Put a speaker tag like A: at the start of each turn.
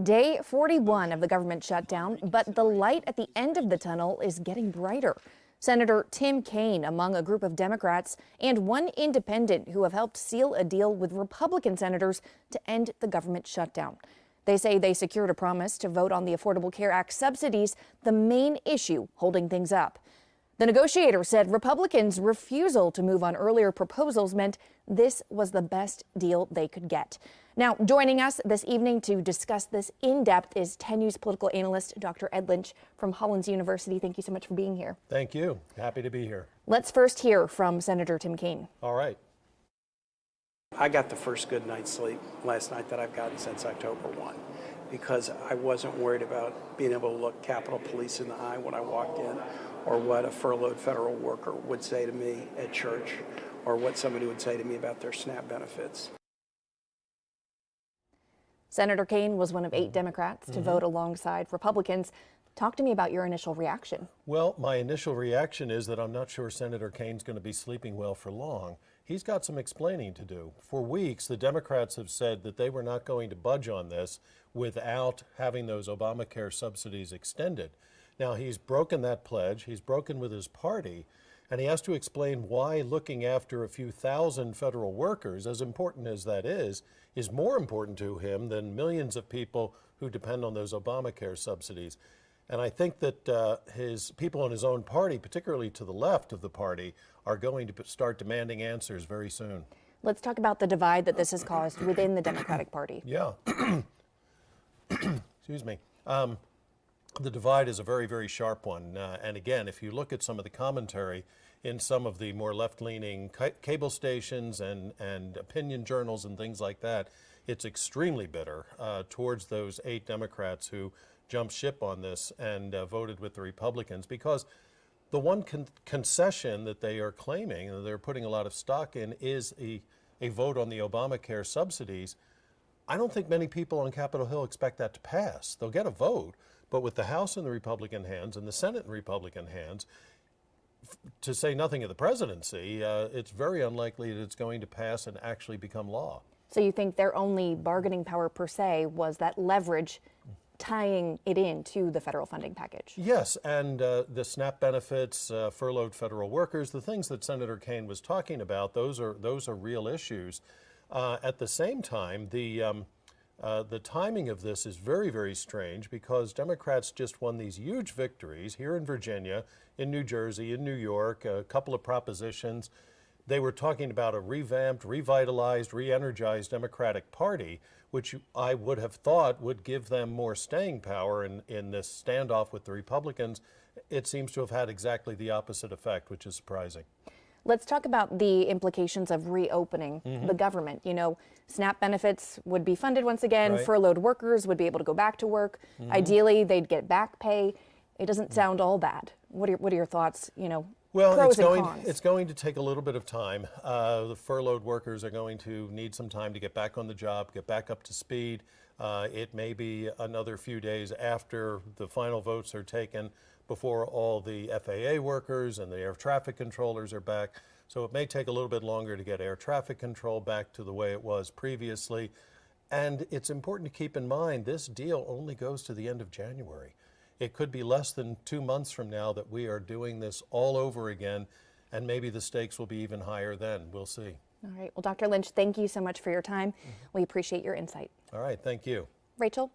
A: Day 41 of the government shutdown, but the light at the end of the tunnel is getting brighter. Senator Tim Kaine among a group of Democrats and one independent who have helped seal a deal with Republican senators to end the government shutdown. They say they secured a promise to vote on the Affordable Care Act subsidies, the main issue holding things up. The negotiator said Republicans' refusal to move on earlier proposals meant this was the best deal they could get. Now, joining us this evening to discuss this in depth is 10 News political analyst Dr. Ed Lynch from Hollins University. Thank you so much for being here.
B: Thank you. Happy to be here.
A: Let's first hear from Senator Tim Kaine.
B: All right.
C: I got the first good night's sleep last night that I've gotten since October 1 because I wasn't worried about being able to look Capitol Police in the eye when I walked in, or what a furloughed federal worker would say to me at church, or what somebody would say to me about their SNAP benefits.
A: Senator Kaine was one of 8 Democrats to vote alongside Republicans. Talk to me about your initial reaction.
B: Well, my initial reaction is that I'm not sure Senator Kaine's going to be sleeping well for long. He's got some explaining to do. For weeks, the Democrats have said that they were not going to budge on this without having those Obamacare subsidies extended. Now, he's broken that pledge. He's broken with his party. And he has to explain why looking after a few thousand federal workers, as important as that is more important to him than millions of people who depend on those Obamacare subsidies. And I think that his people in his own party, particularly to the left of the party, are going to start demanding answers very soon.
A: Let's talk about the divide that this has caused within the Democratic Party.
B: Yeah. Excuse me. The divide is a very, very sharp one. And again, if you look at some of the commentary in some of the more left-leaning cable stations and opinion journals and things like that, it's extremely bitter towards those 8 Democrats who jumped ship on this and voted with the Republicans, because the one concession that they are claiming and they're putting a lot of stock in is a vote on the Obamacare subsidies. I don't think many people on Capitol Hill expect that to pass. They'll get a vote, but with the House in the Republican hands and the Senate in Republican hands, to say nothing of the presidency, it's very unlikely that it's going to pass and actually become law.
A: So you think their only bargaining power per se was that leverage tying it into the federal funding package?
B: Yes, and the SNAP benefits, furloughed federal workers, the things that Senator Kaine was talking about, those are real issues. At the same time, the timing of this is very, very strange, because Democrats just won these huge victories here in Virginia, in New Jersey, in New York, a couple of propositions. They were talking about a revamped, revitalized, re-energized Democratic Party, which I would have thought would give them more staying power in this standoff with the Republicans. It seems to have had exactly the opposite effect, which is surprising.
A: Let's talk about the implications of reopening the government. You know, SNAP benefits would be funded once again.
B: Right.
A: Furloughed workers would be able to go back to work. Ideally, they'd get back pay. It doesn't sound all bad. What are your thoughts, you know,
B: well,
A: pros and cons?
B: It's going to take a little bit of time. The furloughed workers are going to need some time to get back on the job, get back up to speed. It may be another few days after the final votes are taken before all the FAA workers and the air traffic controllers are back. So it may take a little bit longer to get air traffic control back to the way it was previously. And it's important to keep in mind, this deal only goes to the end of January. It could be less than 2 months from now that we are doing this all over again, and maybe the stakes will be even higher then. We'll see.
A: All right. Well, Dr. Lynch, thank you so much for your time. We appreciate your insight.
B: All right. Thank you.
A: Rachel?